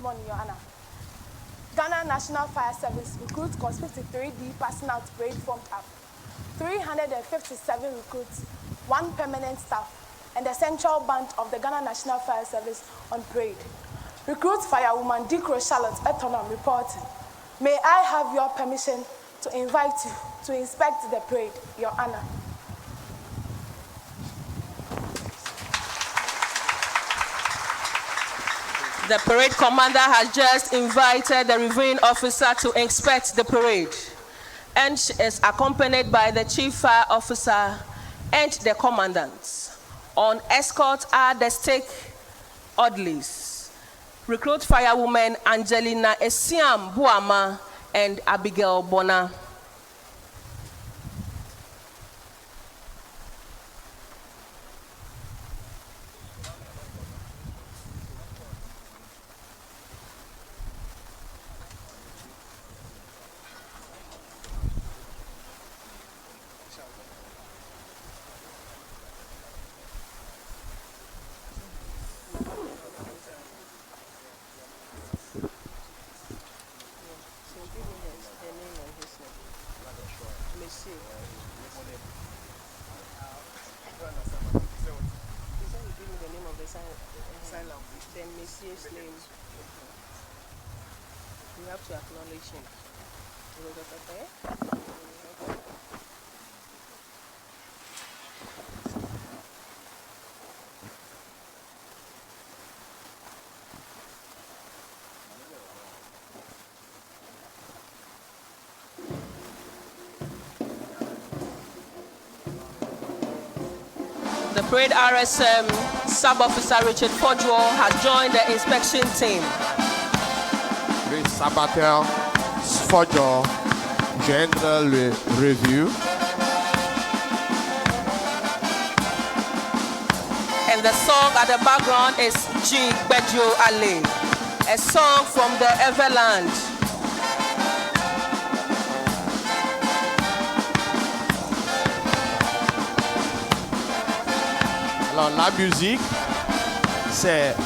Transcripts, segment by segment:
on your honor. Ghana National Fire Service recruits course 53D passing out parade formed up. 357 recruits, 1 permanent staff, and the central band of the Ghana National Fire Service on parade. Recruit firewoman Dikro Charlotte Etonam reporting. May I have your permission to invite you to inspect the parade, Your Honor? The parade commander has just invited the reviewing officer to inspect the parade, and she is accompanied by the chief fire officer and the commandants. On escort are the stake orderlies, recruit firewoman Angelina Esiam Buama and Abigail Bona. You have to acknowledge him. The parade RSM Sub-Officer Richard Fodjo has joined the inspection team. Le sabateur Fodjo joindre le review. And the song at the background is G. Bejo Ale, a song from the Everland. Alors la musique, c'est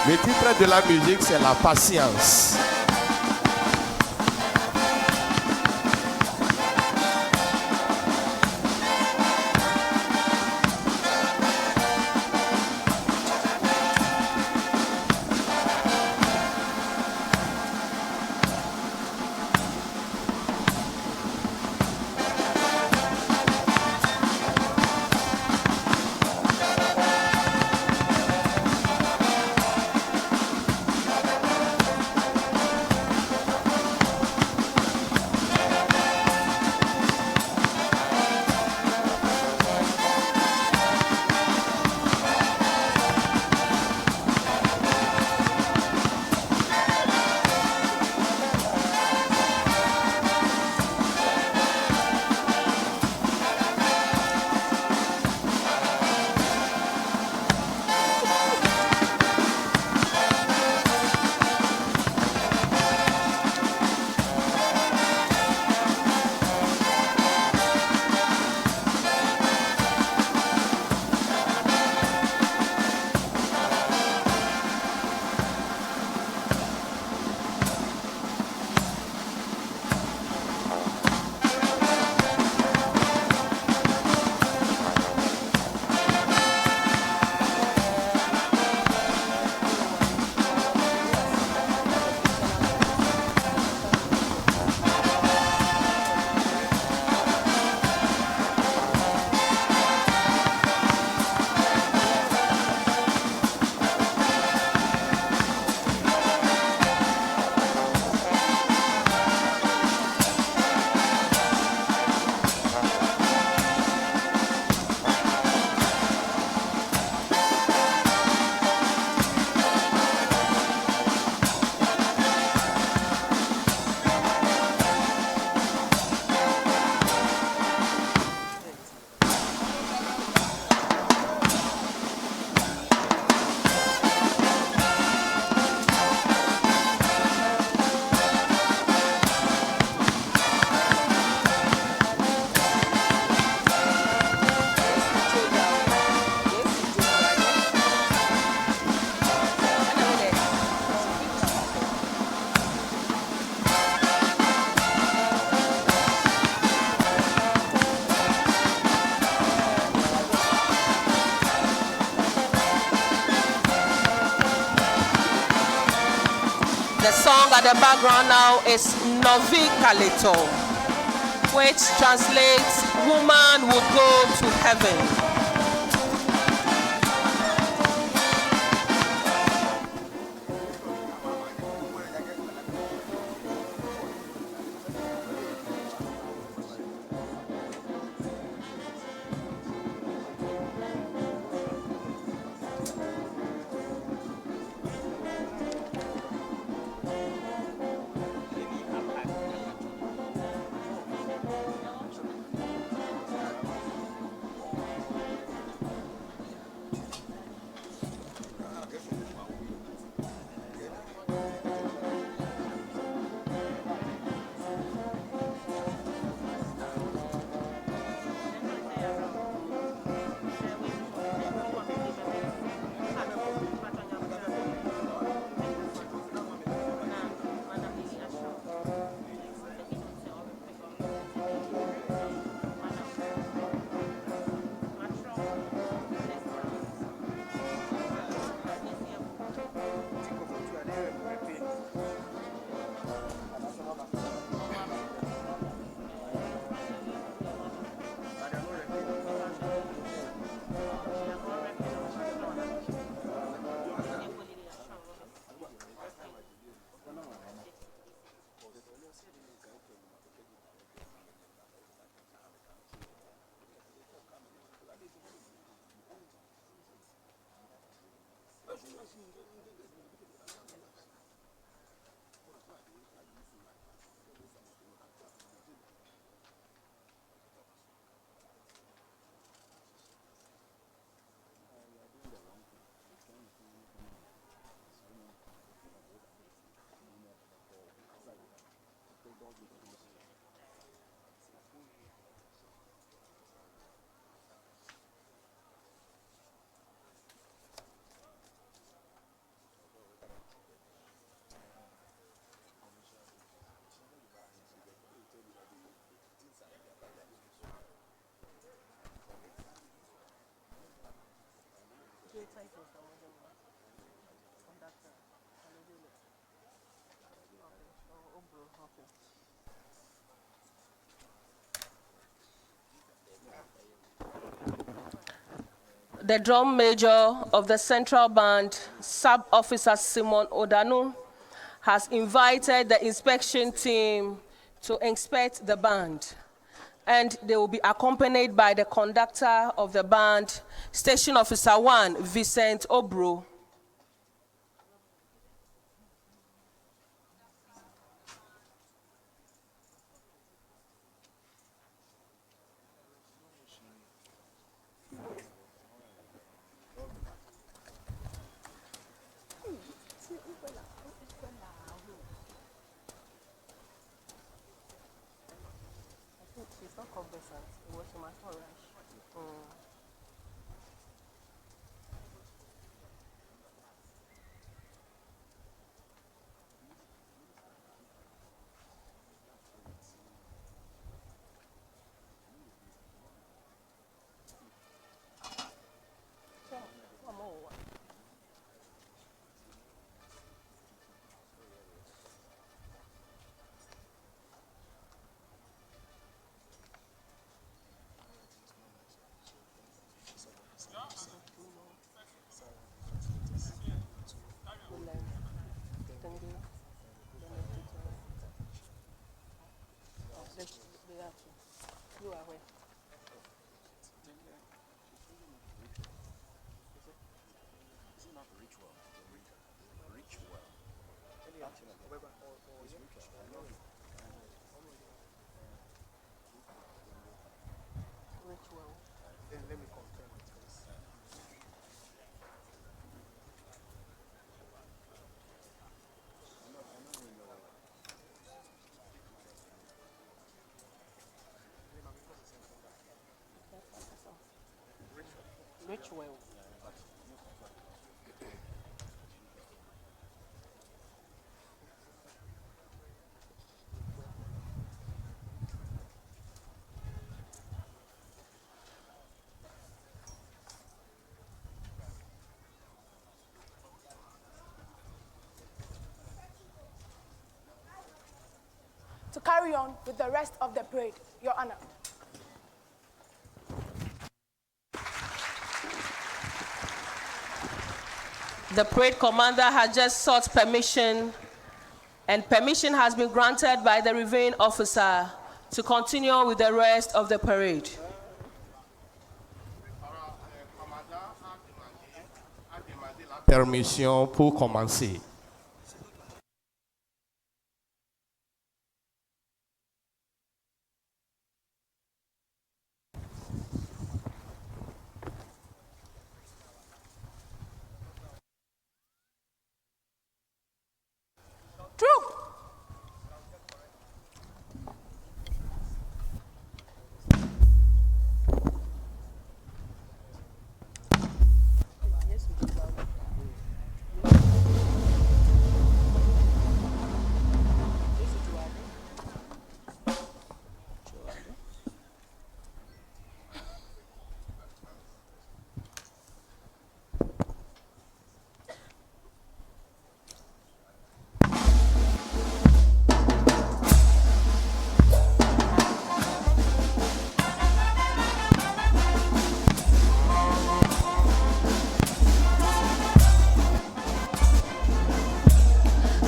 le titre de la musique, c'est la patience. The song at the background now is Novi Kalito, which translates woman would go to heaven. The drum major of the Central Band, Sub-Officer Simon Odanu, has invited the inspection team to inspect the band. And they will be accompanied by the conductor of the band, Station Officer 1, Vincent Obro. Ritual. carry on with the rest of the parade. Your Honor. The parade commander has just sought permission, and permission has been granted by the reviewing officer to continue with the rest of the parade. Permission pour commencer. Troop.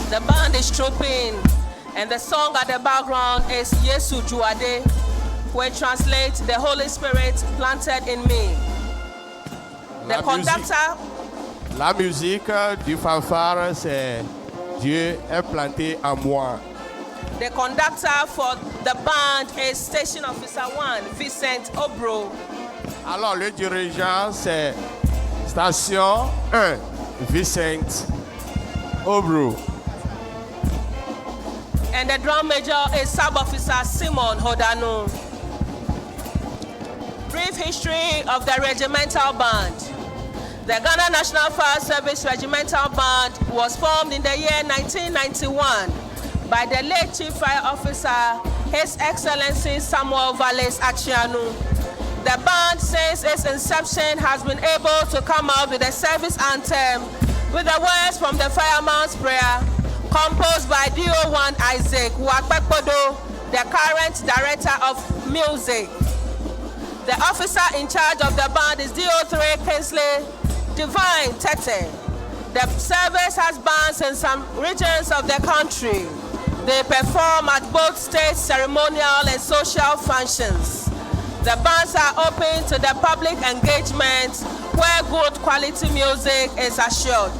The band is trooping, and the song at the background is Yesu Juade, which translates the Holy Spirit planted in me. The conductor. La musique du fanfare, c'est Dieu est planté en moi. The conductor for the band is Station Officer 1, Vincent Obro. Alors, le dirigeant, c'est Station 1, Vincent Obro. And the drum major is Sub-Officer Simon Hodanu. Brief history of the regimental band. The Ghana National Fire Service Regimental Band was formed in the year 1991 by the late Chief Fire Officer, His Excellency Samuel Valles Achianu. The band, since its inception, has been able to come out with a service anthem with the words from the Fireman's Prayer, composed by DO1 Isaac Wakpekpodo, the current Director of Music. The officer in charge of the band is DO3 Kingsley Divine Tete. The service has bands in some regions of the country. They perform at both state ceremonial and social functions. The bands are open to the public engagement where good quality music is assured.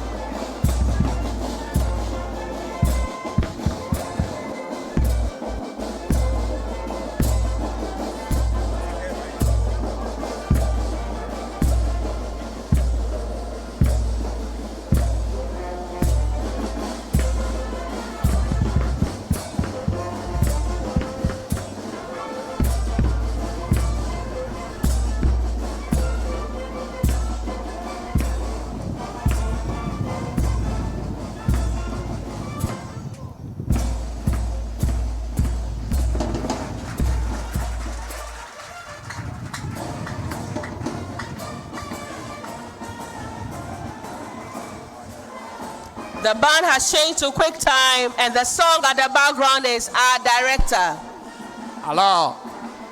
The band has changed to quick time, and the song at the background is Our Director. Alors,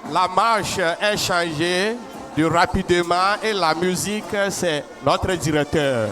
la marche est changée de rapidement et la musique, c'est notre directeur.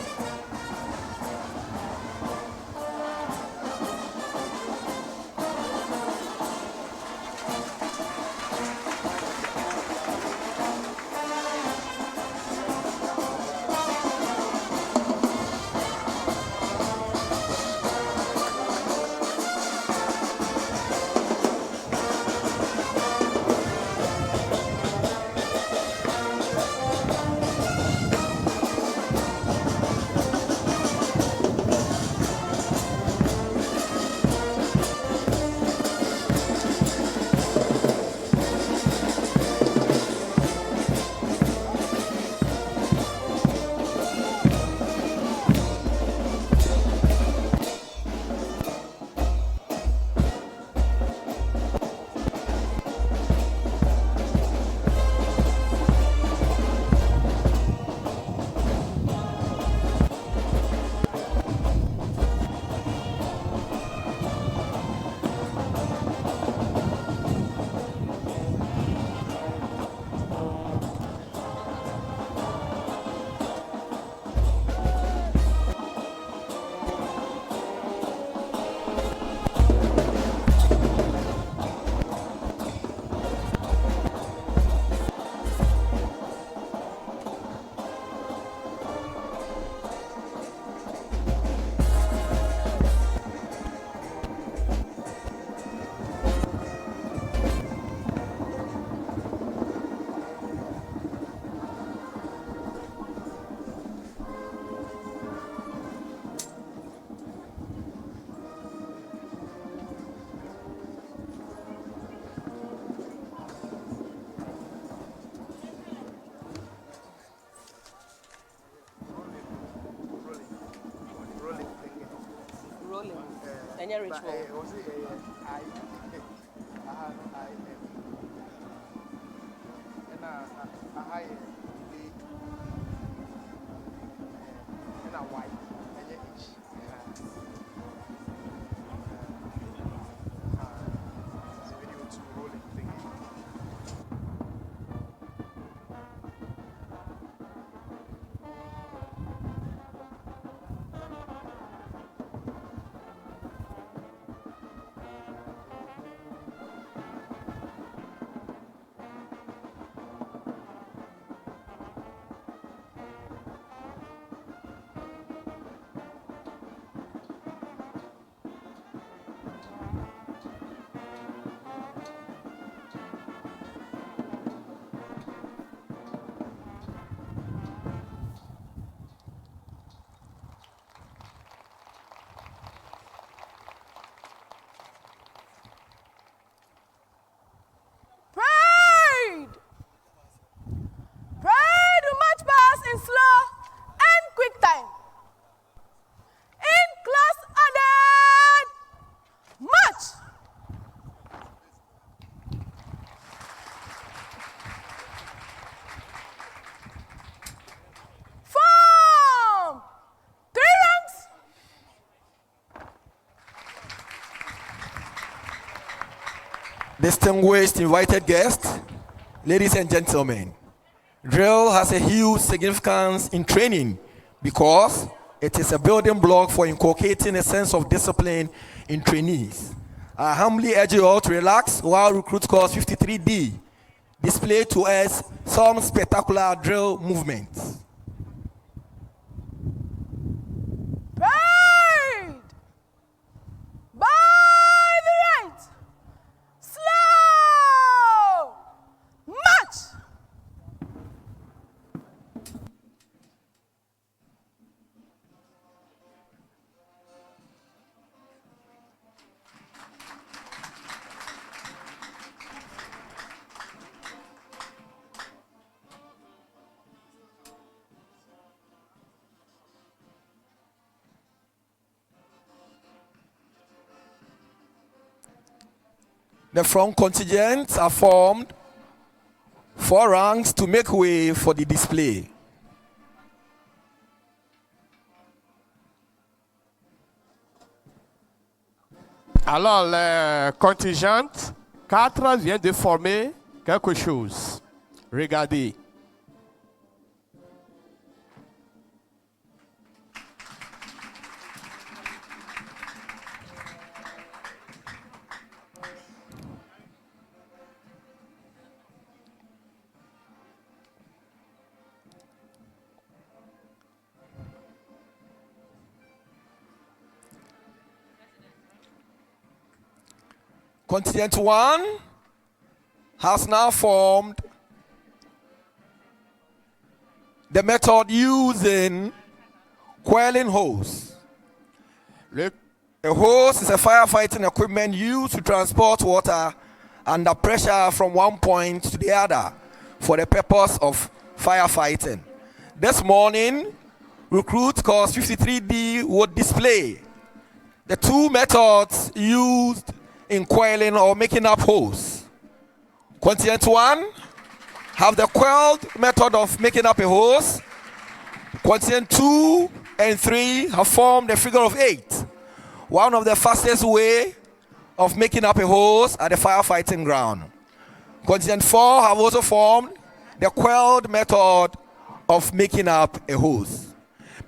Any ritual. Parade! Parade will march past in slow and quick time. In class added, march! Form! 3 ranks. Distinguished invited guests, ladies and gentlemen, drill has a huge significance in training because it is a building block for inculcating a sense of discipline in trainees. I humbly urge you all to relax while Recruit Course 53D display to us some spectacular drill movements. Parade! By the right! Slow! March! The front contingents are formed 4 ranks to make way for the display. Alors, le contingent 4 vient de former quelque chose. Regardez. Contingent 1 has now formed the method using coiling hose. A hose is a firefighting equipment used to transport water under pressure from one point to the other for the purpose of firefighting. This morning, Recruit Course 53D would display the 2 methods used in coiling or making up hose. Contingent 1 have the coiled method of making up a hose. Contingent 2 and 3 have formed a figure of 8. One of the fastest way of making up a hose at the firefighting ground. Contingent 4 have also formed the coiled method of making up a hose.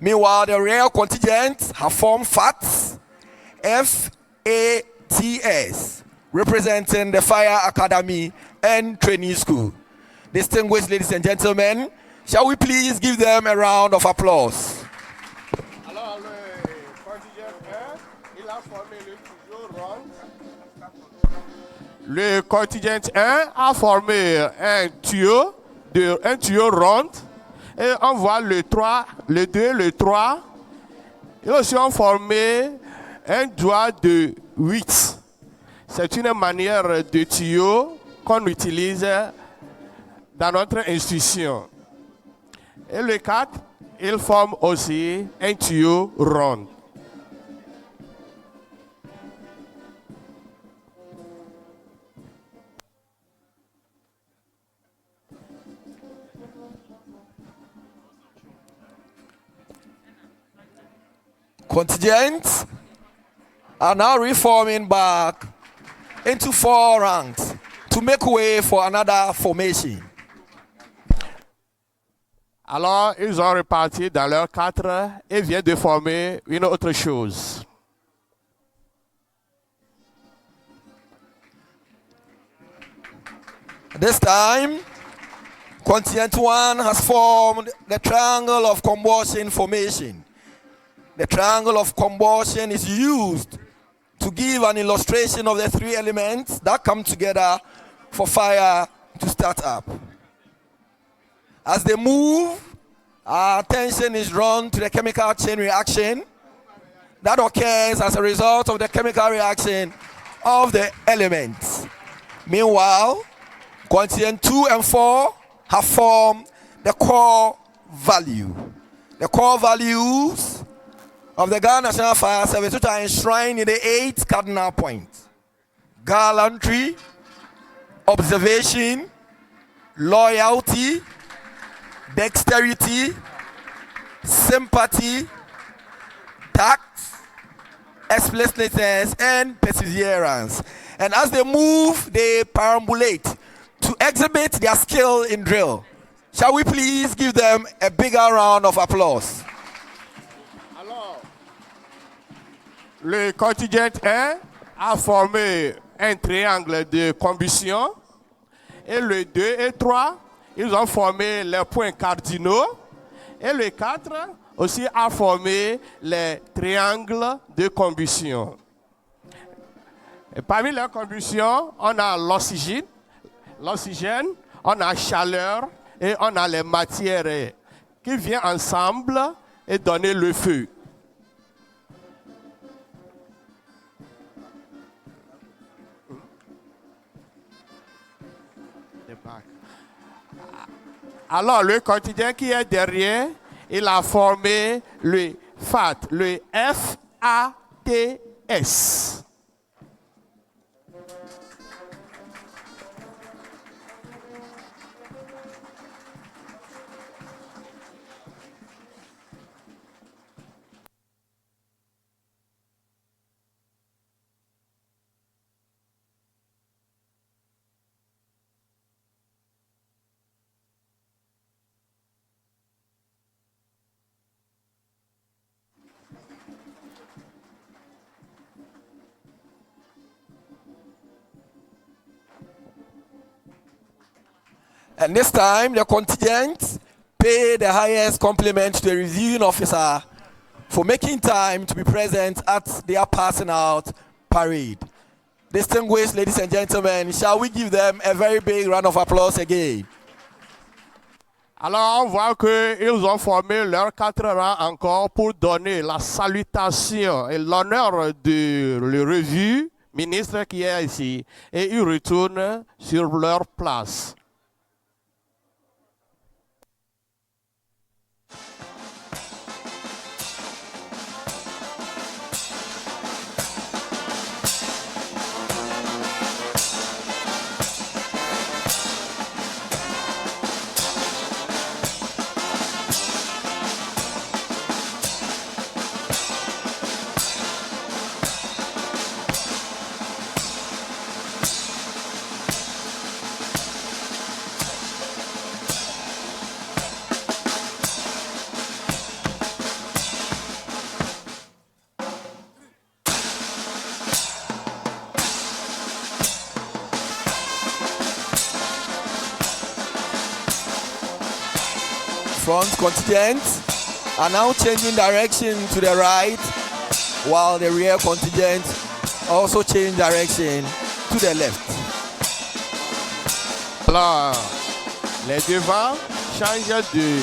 Meanwhile, the rear contingents have formed FATS, FATS, representing the Fire Academy and Training School. Distinguished ladies and gentlemen, shall we please give them a round of applause? Alors, le contingent 1, il a formé le tuyau rond. Le contingent 1 a formé un tuyau rond. Et on voit le 3, le 2, le 3. Ils aussi ont formé un doigt de 8. C'est une manière de tuyau qu'on utilise dans notre institution. Et le 4, il forme aussi un tuyau rond. contingents are now reforming back into 4 ranks to make way for another formation. Alors, ils ont reparti dans leurs 4 et viennent de former une autre chose. This time, Contingent 1 has formed the triangle of combustion formation. The triangle of combustion is used to give an illustration of the 3 elements that come together for fire to start up. As they move, our attention is drawn to the chemical chain reaction that occurs as a result of the chemical reaction of the elements. Meanwhile, Contingent 2 and 4 have formed the core value. The core values of the Ghana National Fire Service, which are enshrined in the 8 cardinal points: gallantry, observation, loyalty, dexterity, sympathy, tact, explicitness, and perseverance. And as they move, they perambulate to exhibit their skill in drill. Shall we please give them a bigger round of applause? Alors, le contingent 1 a formé un triangle de combustion et le 2 et 3, ils ont formé les points cardinaux et le 4 aussi a formé les triangles de combustion. Et parmi les combustions, on a l'oxygène, on a chaleur et on a les matières qui viennent ensemble et donner le feu. Alors, le contingent qui est derrière, il a formé le FAT, le FATS. And this time, the contingent pay the highest compliment to the reviewing officer for making time to be present at their passing out parade. Distinguished ladies and gentlemen, shall we give them a very big round of applause again? Alors, on voit qu'ils ont formé leurs 4 rangs encore pour donner la salutation et l'honneur de le revue ministre qui est ici. Et ils retournent sur leur place. Front contingent are now changing direction to the right, while the rear contingent also change direction to the left. Alors, les devants changent de...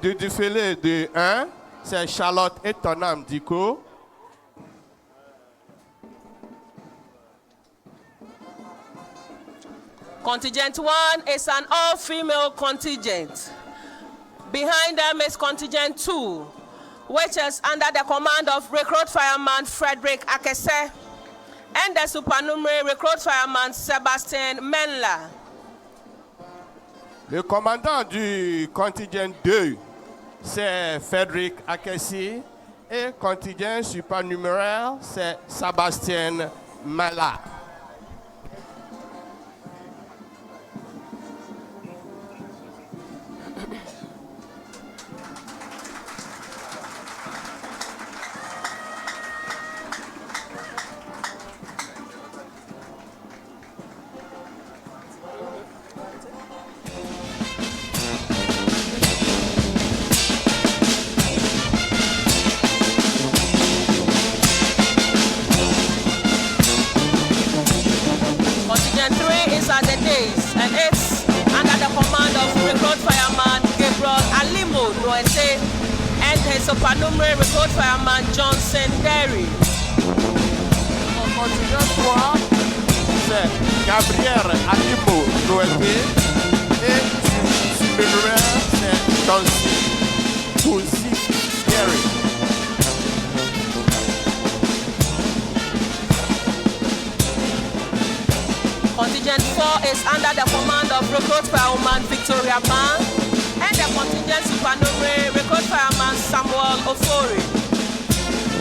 du défilé de 1, c'est Charlotte Etonam Diko. Contingent 1 is an all-female contingent. Behind them is Contingent 2, which is under the command of Recruit Fireman Frederick Akese and the supernumerary Recruit Fireman Sébastien Menla. Le commandant du contingent 2, c'est Frédéric Akessi, et contingent supernuméraire, c'est Sébastien Menla. Contingent 3 is at the days, and it's under the command of Recruit Fireman Gabriel Alimo Noese and his supernumerary Recruit Fireman Johnson Derry. Contingent 3, c'est Gabriel Alimo Noete et supernuméraire, c'est Johnson Derry. Contingent 4 is under the command of Recruit Fireman Victoria Ban and the contingent supernumerary Recruit Fireman Samuel Ofori.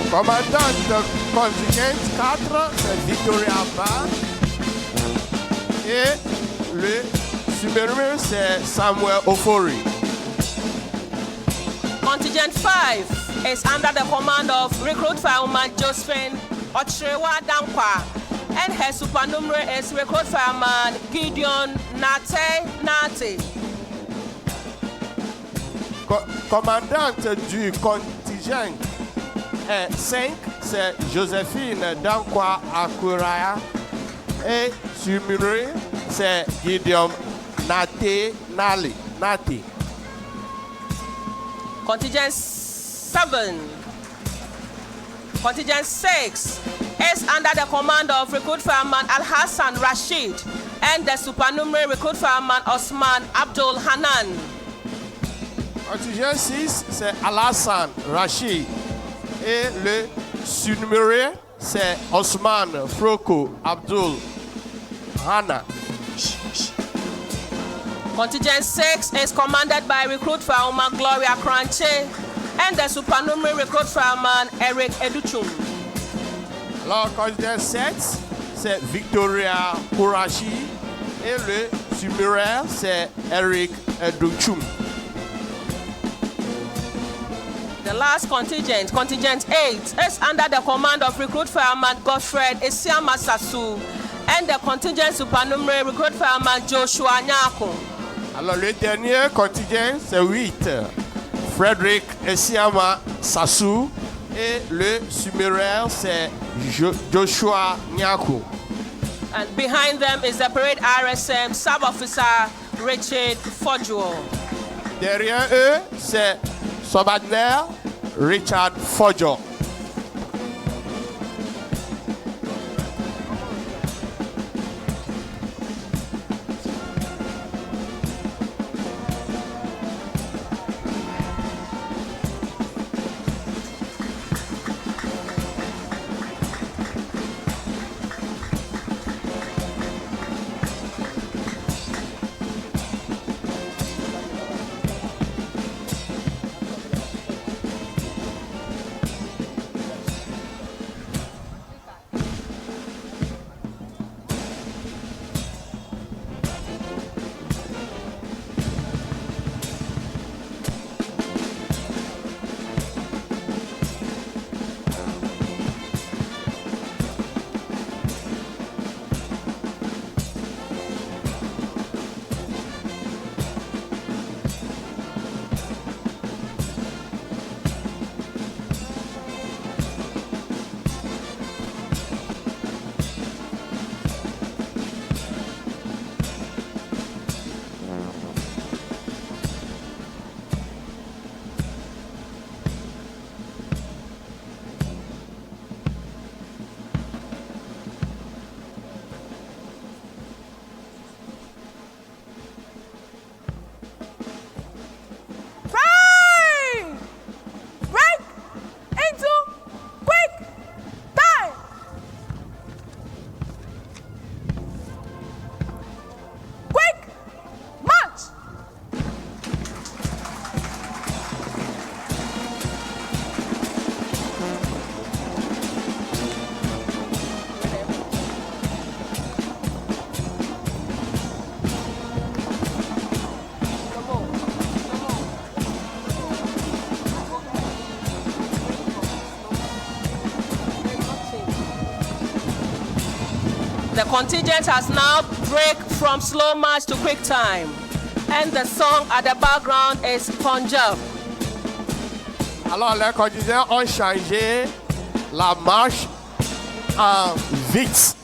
Commandant de contingent 4, c'est Victoria Ban. Et le supernuméraire, c'est Samuel Ofori. Contingent 5 is under the command of Recruit Fireman Josephine Ochrewa Dankwa and her supernumerary is Recruit Fireman Gideon Nate. Commandante du contingent 5, c'est Joséphine Dankwa Akuraya. Et supernuméraire, c'est Gideon Nate. Contingent 7. Contingent 6 is under the command of Recruit Fireman Al-Hassan Rashid and the supernumerary Recruit Fireman Osman Abdul Hanan. Contingent 6, c'est Al-Hassan Rashid. Et le supernuméraire, c'est Osman Froko Abdul Hanan. Contingent 6 is commanded by Recruit Fireman Gloria Cranche and the supernumerary Recruit Fireman Eric Educhum. Alors, contingent 7, c'est Victoria Kourachi et le supernuméraire, c'est Eric Educhum. The last contingent, Contingent 8, is under the command of Recruit Fireman Godfred Esiama Sasu and the contingent supernumerary Recruit Fireman Joshua Nyako. Alors, le dernier contingent, c'est 8. Frédéric Esiama Sassou et le supernuméraire, c'est Joshua Nyaku. And behind them is the parade RSM sub-officer Richard Fojuo. Derrière eux, c'est Sobadner Richard Fojo. The contingent has now break from slow march to quick time, and the song at the background is Punjab. Alors les contingents ont changé la marche en vite.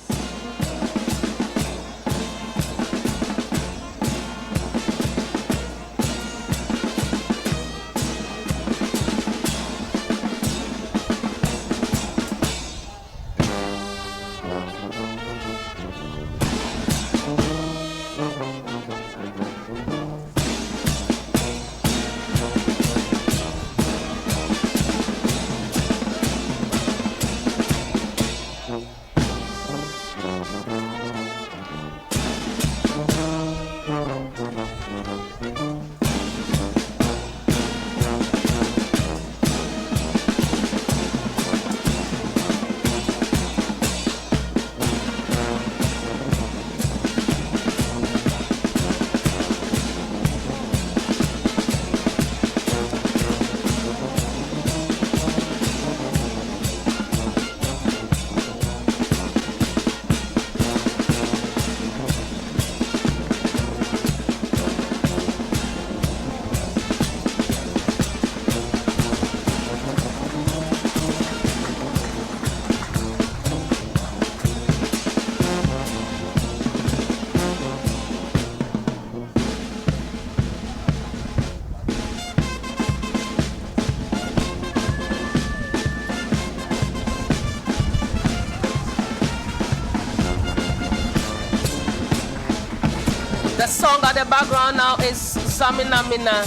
The song at the background now is Zamina Mina.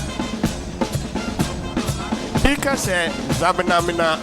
Ika c'est Zamina Mina.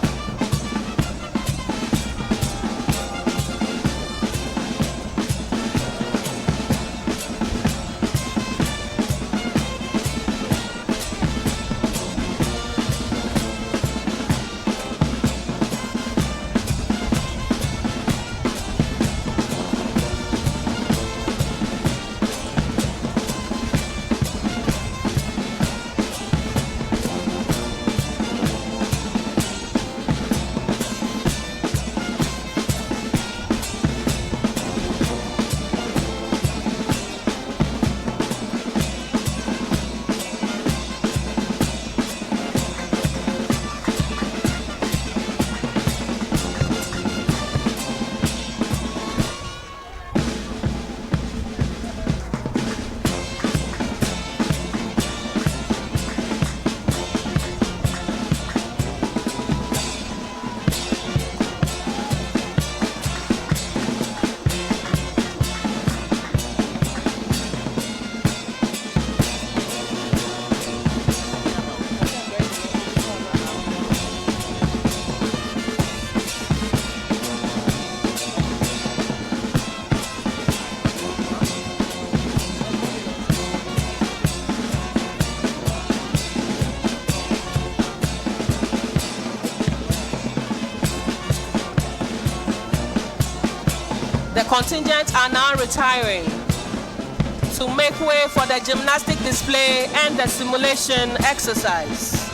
The contingent are now retiring to make way for the gymnastic display and the simulation exercise.